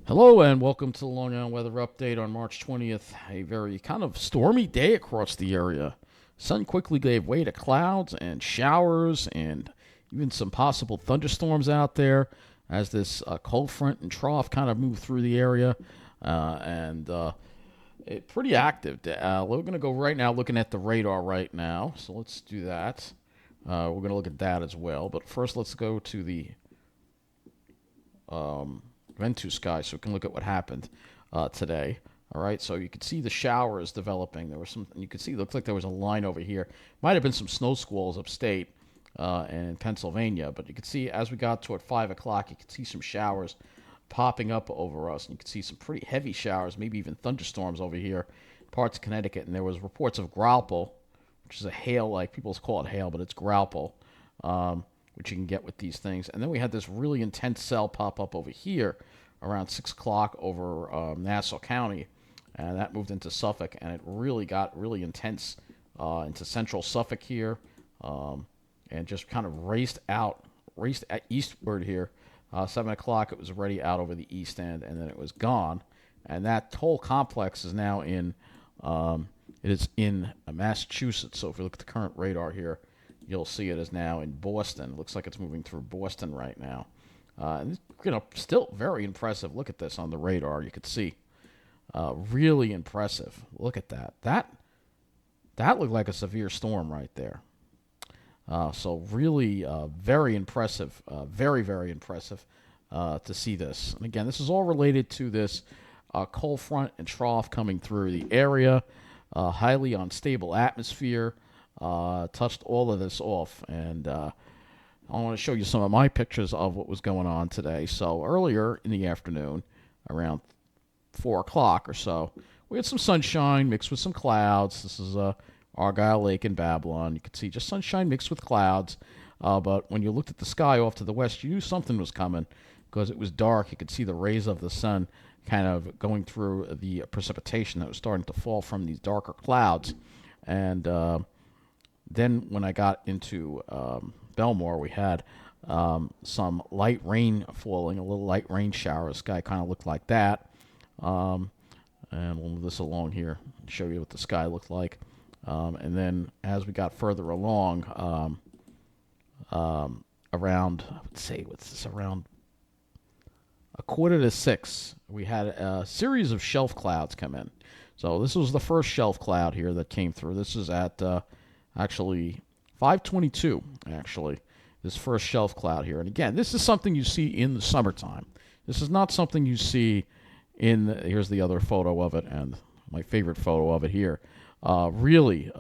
Hello and welcome to the Long Island Weather Update on March 20th. A very kind of stormy day across the area. Sun quickly gave way to clouds and showers and even some possible thunderstorms out there as this cold front and trough kind of moved through the area. Pretty active. We're going to go right now looking at the radar right now. So let's do that. We're going to look at that as well. But first, let's go to the Ventu sky so we can look at what happened today. All right, so you could see the showers developing. There was some, you could see, it looked like there was a line over here. Might have been some snow squalls upstate and in Pennsylvania, but you could see as we got toward 5 o'clock, you could see some showers popping up over us. And you could see some pretty heavy showers, maybe even thunderstorms over here, parts of Connecticut. And there was reports of graupel, which is a hail, like people call it hail, but it's graupel. Which you can get with these things. And then we had this really intense cell pop up over here around 6 o'clock over Nassau County. And that moved into Suffolk, and it really got really intense into central Suffolk here, and just kind of raced eastward here. 7 o'clock, it was already out over the east end, and then it was gone. And that whole complex is now it is in Massachusetts. So if we look at the current radar here, you'll see it is now in Boston. It looks like it's moving through Boston right now. And still very impressive. Look at this on the radar. You could see, really impressive. Look at that. That looked like a severe storm right there. So really, very impressive. Very impressive to see this. And again, this is all related to this cold front and trough coming through the area. Highly unstable atmosphere. Touched all of this off, and I want to show you some of my pictures of what was going on today. So earlier in the afternoon, around 4 o'clock or so, we had some sunshine mixed with some clouds. This is Argyle Lake in Babylon. You could see just sunshine mixed with clouds, but when you looked at the sky off to the west, you knew something was coming because it was dark. You could see the rays of the sun kind of going through the precipitation that was starting to fall from these darker clouds, and then when I got into Belmore, we had some light rain falling, a little light rain shower. The sky kind of looked like that. And we'll move this along here and show you what the sky looked like. And then as we got further along, around, I would say, what's this, around 5:45, we had a series of shelf clouds come in. So this was the first shelf cloud here that came through. This is at actually 5:22, actually, this first shelf cloud here. And again, this is something you see in the summertime. This is not something you see here's the other photo of it, and my favorite photo of it here. Really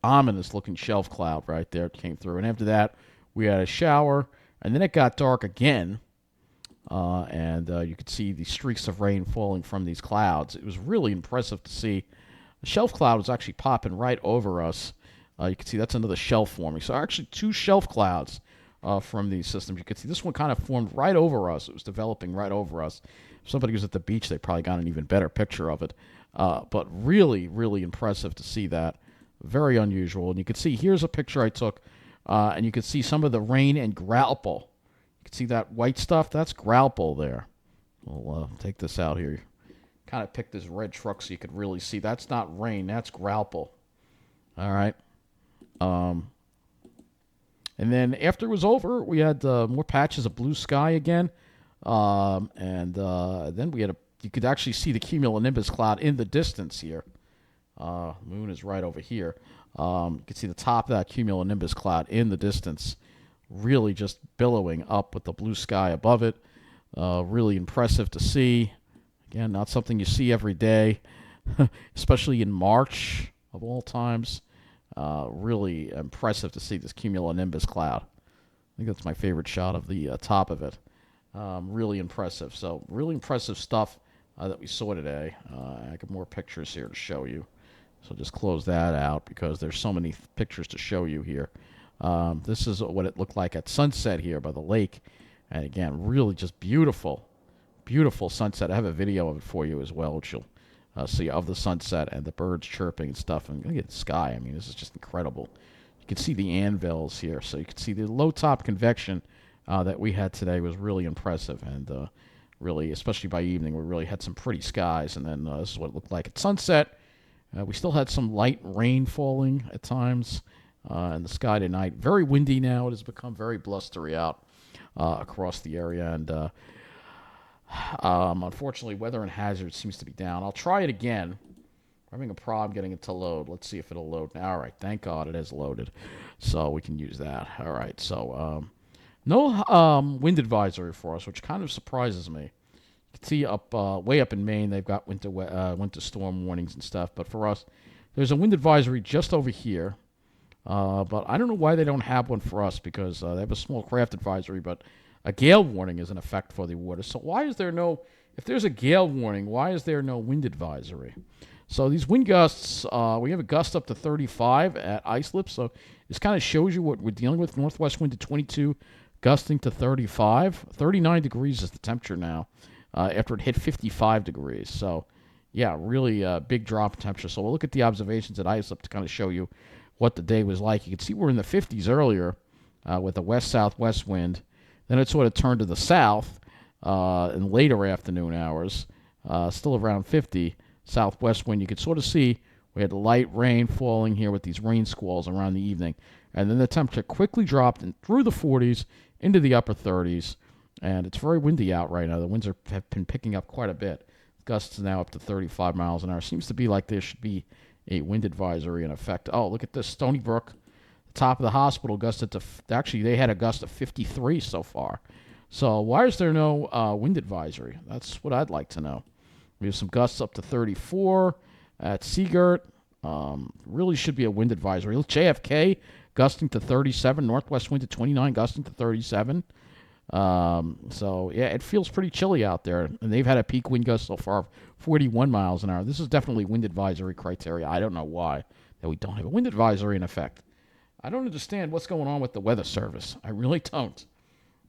ominous looking shelf cloud right there came through. And after that, we had a shower, and then it got dark again. And you could see the streaks of rain falling from these clouds. It was really impressive to see. The shelf cloud was actually popping right over us. You can see that's another shelf forming. So actually two shelf clouds from these systems. You can see this one kind of formed right over us. It was developing right over us. If somebody was at the beach, they probably got an even better picture of it. But really impressive to see that. Very unusual. And you can see here's a picture I took, and you can see some of the rain and graupel. You can see that white stuff. That's graupel there. We'll take this out here. Kind of pick this red truck so you could really see. That's not rain. That's graupel. All right. And then after it was over, we had more patches of blue sky again, and then you could actually see the cumulonimbus cloud in the distance here. Moon is right over here. You can see the top of that cumulonimbus cloud in the distance, really just billowing up with the blue sky above it. Really impressive to see. Again, not something you see every day, especially in March of all times. Really impressive to see this cumulonimbus cloud. I think that's my favorite shot of the top of it. Really impressive. So really impressive stuff that we saw today. I got more pictures here to show you. So just close that out because there's so many pictures to show you here. This is what it looked like at sunset here by the lake. And again, really just beautiful sunset. I have a video of it for you as well, which you'll see of the sunset and the birds chirping and stuff. And look at the sky. I mean, this is just incredible. You can see the anvils here. So you can see the low top convection that we had today was really impressive. And really, especially by evening. We really had some pretty skies, and then this is what it looked like at sunset. We still had some light rain falling at times in the sky tonight. Very windy now. It has become very blustery out across the area, and unfortunately, weather and hazard seems to be down. I'll try it again. I'm having a problem getting it to load. Let's see if it'll load now. All right, thank God it has loaded, so we can use that. All right, so no wind advisory for us, which kind of surprises me. You can see up way up in Maine, they've got winter storm warnings and stuff. But for us, there's a wind advisory just over here. But I don't know why they don't have one for us because they have a small craft advisory, but a gale warning is in effect for the water. So why is there no? If there's a gale warning, why is there no wind advisory? So these wind gusts, we have a gust up to 35 at Islip. So this kind of shows you what we're dealing with. Northwest wind to 22, gusting to 35. 39 degrees is the temperature now after it hit 55 degrees. So, yeah, really big drop in temperature. So we'll look at the observations at Islip to kind of show you what the day was like. You can see we're in the 50s earlier with a west-southwest wind. Then it sort of turned to the south in later afternoon hours, still around 50. Southwest wind, you could sort of see we had light rain falling here with these rain squalls around the evening. And then the temperature quickly dropped through the 40s into the upper 30s. And it's very windy out right now. The winds have been picking up quite a bit. Gusts now up to 35 miles an hour. Seems to be like there should be a wind advisory in effect. Oh, look at this. Stony Brook, the top of the hospital, gusted to... Actually, they had a gust of 53 so far. So why is there no wind advisory? That's what I'd like to know. We have some gusts up to 34 at Seagirt. Really should be a wind advisory. JFK, gusting to 37. Northwest wind to 29, gusting to 37. So, yeah, it feels pretty chilly out there. And they've had a peak wind gust so far of 41 miles an hour. This is definitely wind advisory criteria. I don't know why that we don't have a wind advisory in effect. I don't understand what's going on with the Weather Service. I really don't.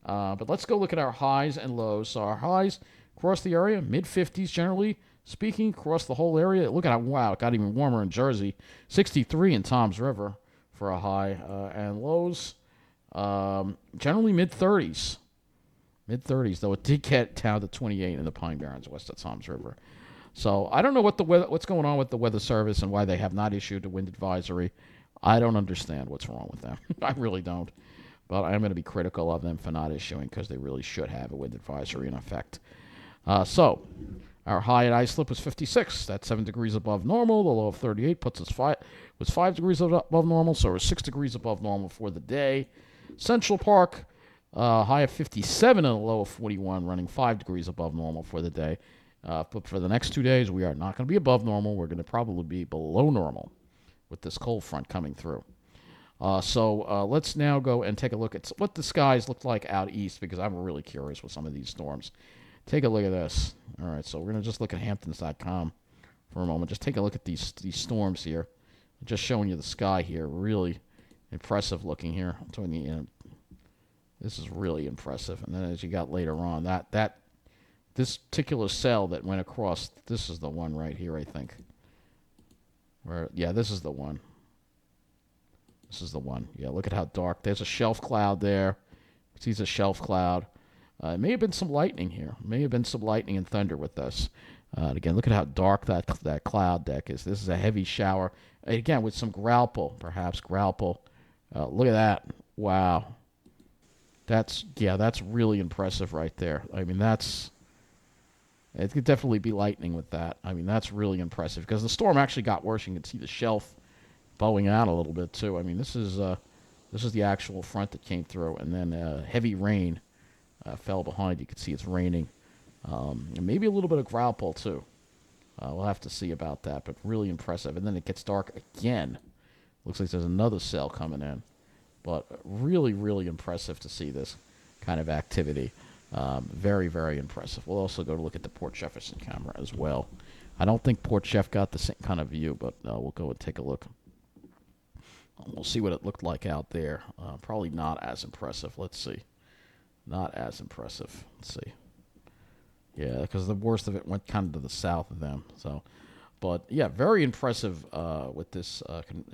But let's go look at our highs and lows. So our highs across the area, mid-50s generally speaking, across the whole area. Look at how, wow, it got even warmer in Jersey. 63 in Toms River for a high. And lows, generally mid-30s. Mid-30s, though it did get down to 28 in the Pine Barrens west of Toms River. So I don't know what's going on with the Weather Service and why they have not issued a wind advisory. I don't understand what's wrong with them. I really don't. But I'm going to be critical of them for not issuing because they really should have a wind advisory in effect. So our high at Islip was 56. That's 7 degrees above normal. The low of 38 puts us 5 degrees above normal. So we're 6 degrees above normal for the day. Central Park, high of 57 and a low of 41, running 5 degrees above normal for the day. But for the next 2 days, we are not going to be above normal. We're going to probably be below normal with this cold front coming through. So let's now go and take a look at what the skies look like out east because I'm really curious with some of these storms. Take a look at this. All right, so we're going to just look at Hamptons.com for a moment. Just take a look at these storms here. Just showing you the sky here. Really impressive looking here. I'm telling you, this is really impressive. And then as you got later on, this particular cell that went across, this is the one right here, I think. Yeah, this is the one. This is the one. Yeah, look at how dark. There's a shelf cloud there. Sees a shelf cloud. It may have been some lightning here. May have been some lightning and thunder with this. Again, look at how dark that cloud deck is. This is a heavy shower. Again, with some graupel, perhaps graupel. Look at that. Wow. That's really impressive right there. I mean, it could definitely be lightning with that. I mean, that's really impressive because the storm actually got worse. You can see the shelf bowing out a little bit too. I mean, this is the actual front that came through, and then heavy rain fell behind. You can see it's raining, and maybe a little bit of graupel too. We'll have to see about that, but really impressive. And then it gets dark again. Looks like there's another cell coming in, but really, really impressive to see this kind of activity. Very, very impressive. We'll also go to look at the Port Jefferson camera as well. I don't think Port Jeff got the same kind of view, but we'll go and take a look. We'll see what it looked like out there. Probably not as impressive. Let's see. Not as impressive. Let's see. Yeah, because the worst of it went kind of to the south of them. So, but yeah, very impressive with this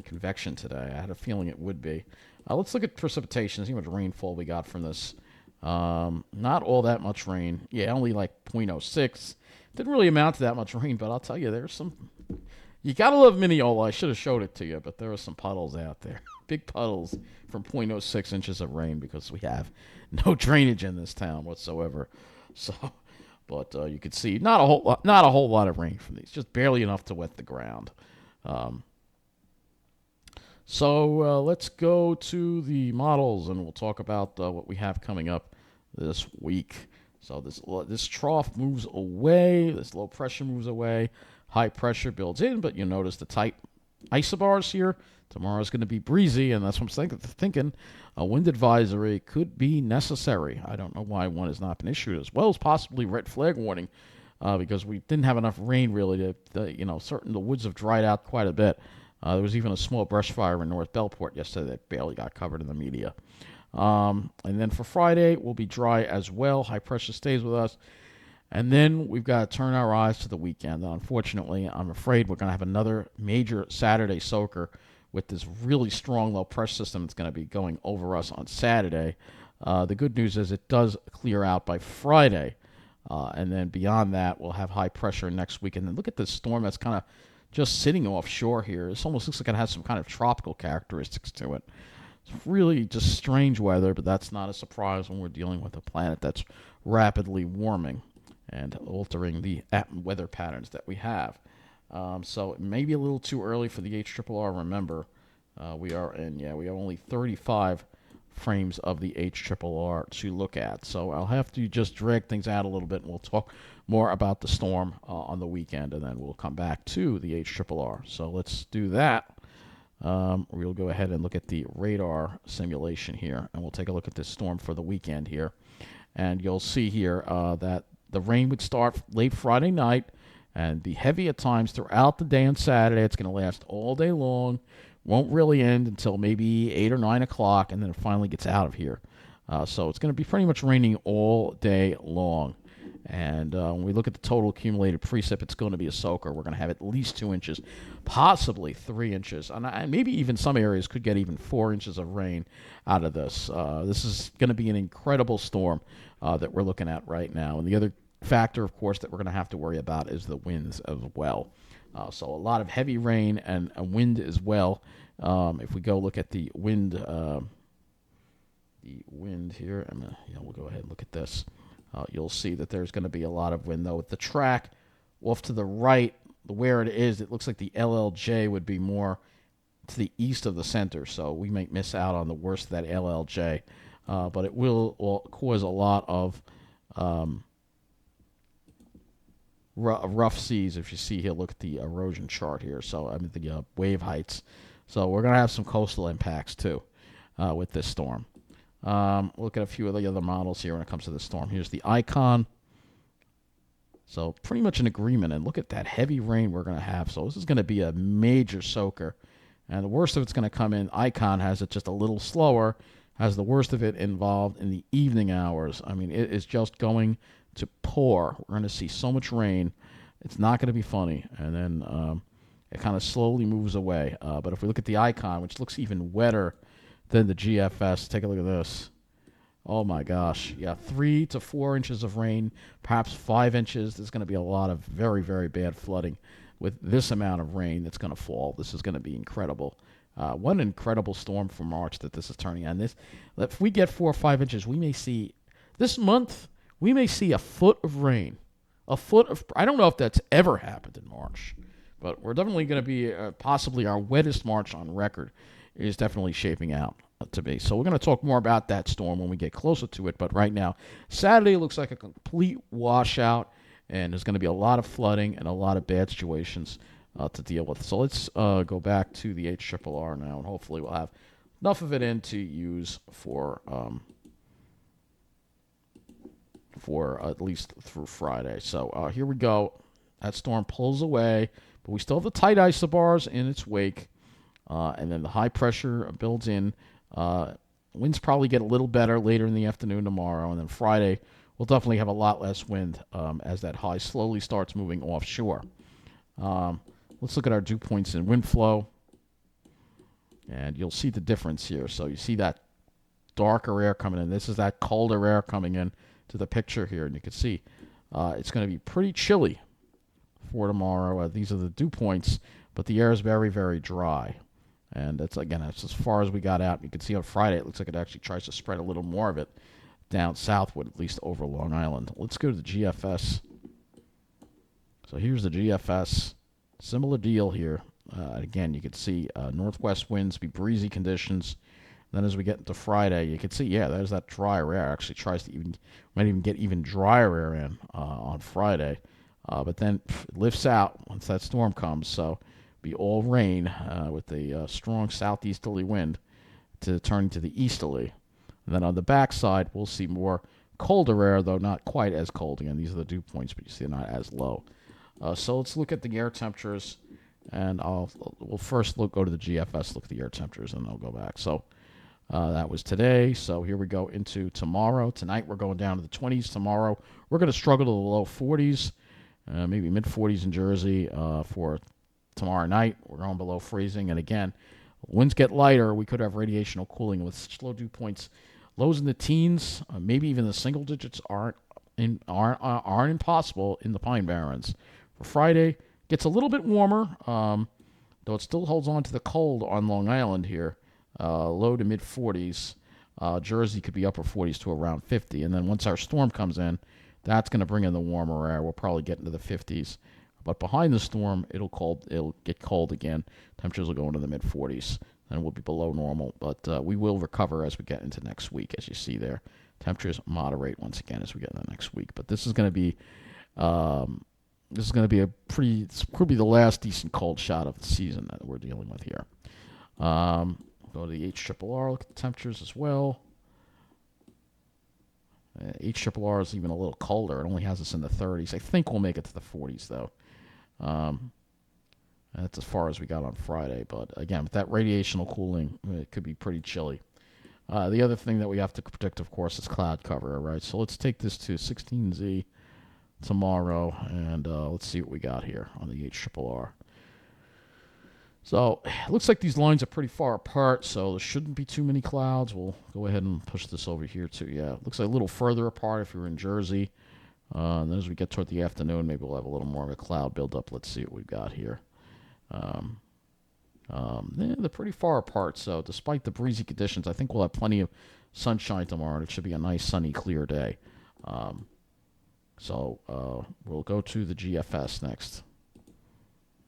convection today. I had a feeling it would be. Let's look at precipitation. See how much rainfall we got from this Not all that much rain. Yeah, only like 0.06. Didn't really amount to that much rain, but I'll tell you, there's some. You gotta love Mineola. I should have showed it to you, but there are some puddles out there. Big puddles from 0.06 inches of rain because we have no drainage in this town whatsoever. So, but you could see not a whole lot of rain from these, just barely enough to wet the ground. Um, so let's go to the models, and we'll talk about what we have coming up this week. So this trough moves away, this low pressure moves away, high pressure builds in, but you notice the tight isobars here. Tomorrow's going to be breezy, and that's what I'm thinking. A wind advisory could be necessary. I don't know why one has not been issued, as well as possibly red flag warning, because we didn't have enough rain really the woods have dried out quite a bit. There was even a small brush fire in North Bellport yesterday that barely got covered in the media. And then for Friday, we'll be dry as well. High pressure stays with us. And then we've got to turn our eyes to the weekend. Unfortunately, I'm afraid we're going to have another major Saturday soaker with this really strong low pressure system that's going to be going over us on Saturday. The good news is it does clear out by Friday. And then beyond that, we'll have high pressure next week. And then look at this storm that's kind of just sitting offshore here. This almost looks like it has some kind of tropical characteristics to it. It's really just strange weather, but that's not a surprise when we're dealing with a planet that's rapidly warming and altering the weather patterns that we have. So it may be a little too early for the HRRR. Remember, we have only 35 frames of the HRRR to look at. So I'll have to just drag things out a little bit, and we'll talk more about the storm on the weekend, and then we'll come back to the HRRR. So let's do that. We'll go ahead and look at the radar simulation here, and we'll take a look at this storm for the weekend here. And you'll see here that the rain would start late Friday night and be heavy at times throughout the day on Saturday. It's going to last all day long. Won't really end until maybe 8 or 9 o'clock, and then it finally gets out of here. So it's going to be pretty much raining all day long. And when we look at the total accumulated precip, it's going to be a soaker. We're going to have at least 2 inches, possibly 3 inches. And maybe even some areas could get even 4 inches of rain out of this. This is going to be an incredible storm that we're looking at right now. And the other factor, of course, that we're going to have to worry about is the winds as well. So a lot of heavy rain and a wind as well. If we go look at the wind here, we'll go ahead and look at this. You'll see that there's going to be a lot of wind, though. With the track off to the right, where it is, it looks like the LLJ would be more to the east of the center, so we might miss out on the worst of that LLJ. But it will cause a lot of rough seas. If you see here, look at the erosion chart here. So the wave heights. So we're going to have some coastal impacts, too, with this storm. Look at a few of the other models here when it comes to the storm. Here's the icon. So pretty much an agreement. And look at that heavy rain we're going to have. So this is going to be a major soaker. And the worst of it's going to come in. Icon has it just a little slower. Has the worst of it involved in the evening hours. I mean, it is just going to pour. We're going to see so much rain. It's not going to be funny. And then it kind of slowly moves away. But if we look at the icon, which looks even wetter than the GFS, take a look at this. Oh my gosh. Yeah, 3 to 4 inches of rain, perhaps 5 inches. There's going to be a lot of very, very bad flooding with this amount of rain that's going to fall. This is going to be incredible. What an incredible storm for March that this is turning on. If we get 4 or 5 inches, we may see, this month, we may see a foot of rain. I don't know if that's ever happened in March, but we're definitely going to be possibly our wettest March on record is definitely shaping out to be. So we're going to talk more about that storm when we get closer to it. But right now, Saturday looks like a complete washout, and there's going to be a lot of flooding and a lot of bad situations to deal with. So let's go back to the HRRR now, and hopefully we'll have enough of it in to use for at least through Friday. So here we go. That storm pulls away, but we still have the tight isobars in its wake. And then the high pressure builds in. Winds probably get a little better later in the afternoon tomorrow. And then Friday, we'll definitely have a lot less wind as that high slowly starts moving offshore. Let's look at our dew points in wind flow. And you'll see the difference here. So you see that darker air coming in. This is that colder air coming in to the picture here. And you can see it's going to be pretty chilly for tomorrow. These are the dew points, but the air is very, very dry. And that's as far as we got out. You can see on Friday, it looks like it actually tries to spread a little more of it down southward, at least over Long Island. Let's go to the GFS. So here's the GFS. Similar deal here. Again, you can see northwest winds, be breezy conditions. Then as we get into Friday, you can see, there's that drier air. Actually tries to might even get even drier air in on Friday. But then it lifts out once that storm comes. So be all rain with the strong southeasterly wind to turn to the easterly. And then on the backside, we'll see more colder air, though not quite as cold. Again, these are the dew points, but you see they're not as low. So let's look at the air temperatures, and we'll first go to the GFS, look at the air temperatures, and then I'll go back. So that was today. So here we go into tomorrow. Tonight we're going down to the 20s. Tomorrow we're going to struggle to the low 40s, maybe mid 40s in Jersey for tomorrow night. We're going below freezing, and again, winds get lighter. We could have radiational cooling with slow dew points, lows in the teens, maybe even the single digits aren't impossible in the Pine Barrens. For Friday, gets a little bit warmer, though it still holds on to the cold on Long Island here, low to mid 40s. Jersey could be upper 40s to around 50, and then once our storm comes in, that's going to bring in the warmer air. We'll probably get into the 50s. But behind the storm, it'll get cold again. Temperatures will go into the mid 40s, and we'll be below normal. But we will recover as we get into next week, as you see there. Temperatures moderate once again as we get into next week. But this is going to be this could be the last decent cold shot of the season that we're dealing with here. Go to the HRRR, look at the temperatures as well. HRRR is even a little colder. It only has us in the 30s. I think we'll make it to the 40s, though. That's as far as we got on Friday. But again, with that radiational cooling, it could be pretty chilly. The other thing that we have to predict, of course, is cloud cover. All right, so let's take this to 16Z tomorrow, and let's see what we got here on the HRRR. So it looks like these lines are pretty far apart, so there shouldn't be too many clouds. We'll go ahead and push this over here too. Yeah, it looks like a little further apart if you're in Jersey. And then as we get toward the afternoon, maybe we'll have a little more of a cloud buildup. Let's see what we've got here. They're pretty far apart, so despite the breezy conditions, I think we'll have plenty of sunshine tomorrow, and it should be a nice, sunny, clear day. So we'll go to the GFS next.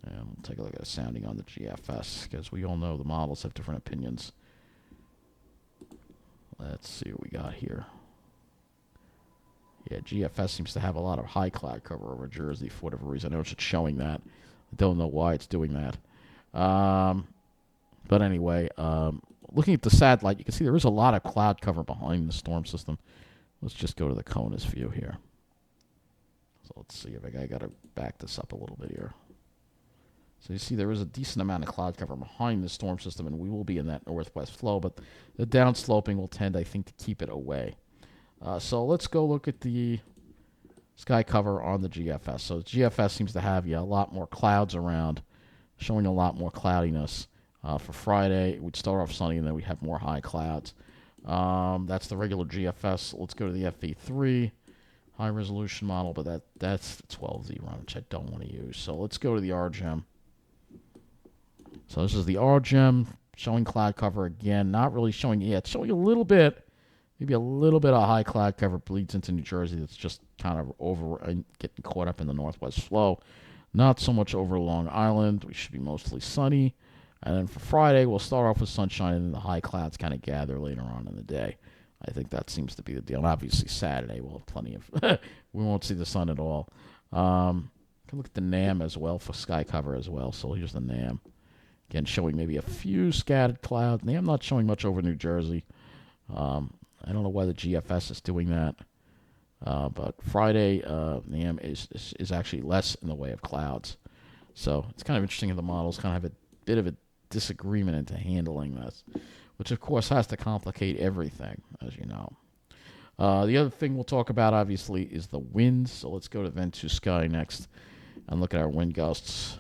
And we'll take a look at a sounding on the GFS, because we all know the models have different opinions. Let's see what we got here. Yeah, GFS seems to have a lot of high cloud cover over Jersey for whatever reason. I know it's showing that. I don't know why it's doing that. But anyway, looking at the satellite, you can see there is a lot of cloud cover behind the storm system. Let's just go to the CONUS view here. So let's see if I got to back this up a little bit here. So you see there is a decent amount of cloud cover behind the storm system, and we will be in that northwest flow, but the downsloping will tend, I think, to keep it away. So let's go look at the sky cover on the GFS. So the GFS seems to have a lot more clouds around, showing a lot more cloudiness. For Friday, we'd start off sunny, and then we'd have more high clouds. That's the regular GFS. Let's go to the FV3 high-resolution model, but that's the 12Z run, which I don't want to use. So let's go to the RGEM. So this is the RGEM showing cloud cover again. Not really showing yet. Showing a little bit, maybe a little bit of high cloud cover bleeds into New Jersey. That's just kind of over getting caught up in the northwest flow. Not so much over Long Island. We should be mostly sunny. And then for Friday, we'll start off with sunshine, and then the high clouds kind of gather later on in the day. I think that seems to be the deal. And obviously Saturday we'll have plenty of we won't see the sun at all. Can look at the NAM as well for sky cover as well. So here's the NAM. Again, showing maybe a few scattered clouds. NAM not showing much over New Jersey. I don't know why the GFS is doing that. But Friday, NAM is actually less in the way of clouds. So it's kind of interesting that the models kind of have a bit of a disagreement into handling this, which of course has to complicate everything, as you know. The other thing we'll talk about, obviously, is the winds. So let's go to Vent to Sky next and look at our wind gusts.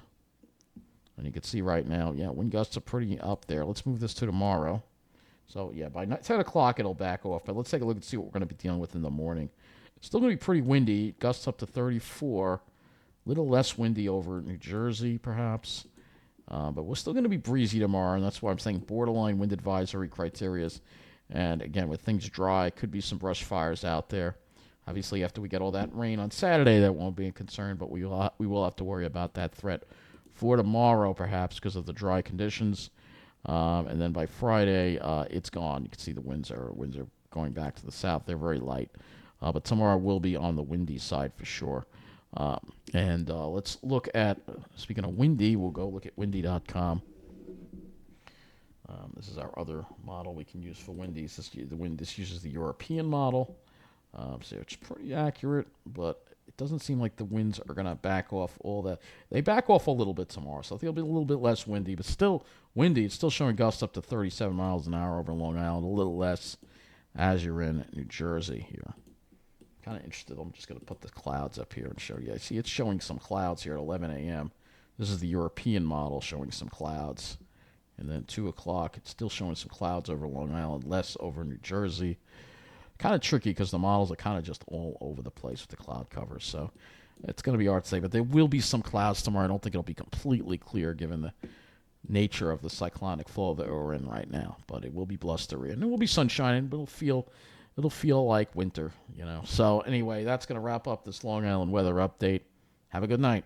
And you can see right now, wind gusts are pretty up there. Let's move this to tomorrow. So yeah, by 10 o'clock it'll back off. But let's take a look and see what we're going to be dealing with in the morning. It's still going to be pretty windy. Gusts up to 34. A little less windy over New Jersey, perhaps. But we're still going to be breezy tomorrow, and that's why I'm saying borderline wind advisory criterias. And again, with things dry, could be some brush fires out there. Obviously, after we get all that rain on Saturday, that won't be a concern, but we will have to worry about that threat for tomorrow, perhaps, because of the dry conditions. And then by Friday, it's gone. You can see the winds are going back to the south. They're very light, but tomorrow will be on the windy side for sure. And let's look at, speaking of windy, we'll go look at windy.com. This is our other model we can use for windies. This uses the European model, so it's pretty accurate, but it doesn't seem like the winds are going to back off all that. They back off a little bit tomorrow, so I think it'll be a little bit less windy, but still windy. It's still showing gusts up to 37 miles an hour over Long Island, a little less as you're in New Jersey here. Kind of interested. I'm just going to put the clouds up here and show you. I see it's showing some clouds here at 11 a.m. This is the European model showing some clouds. And then 2 o'clock, it's still showing some clouds over Long Island, less over New Jersey. Kind of tricky because the models are kind of just all over the place with the cloud cover. So it's going to be hard to say. But there will be some clouds tomorrow. I don't think it'll be completely clear given the nature of the cyclonic flow that we're in right now. But it will be blustery. And there will be sunshine, but it'll feel like winter, you know. So anyway, that's going to wrap up this Long Island weather update. Have a good night.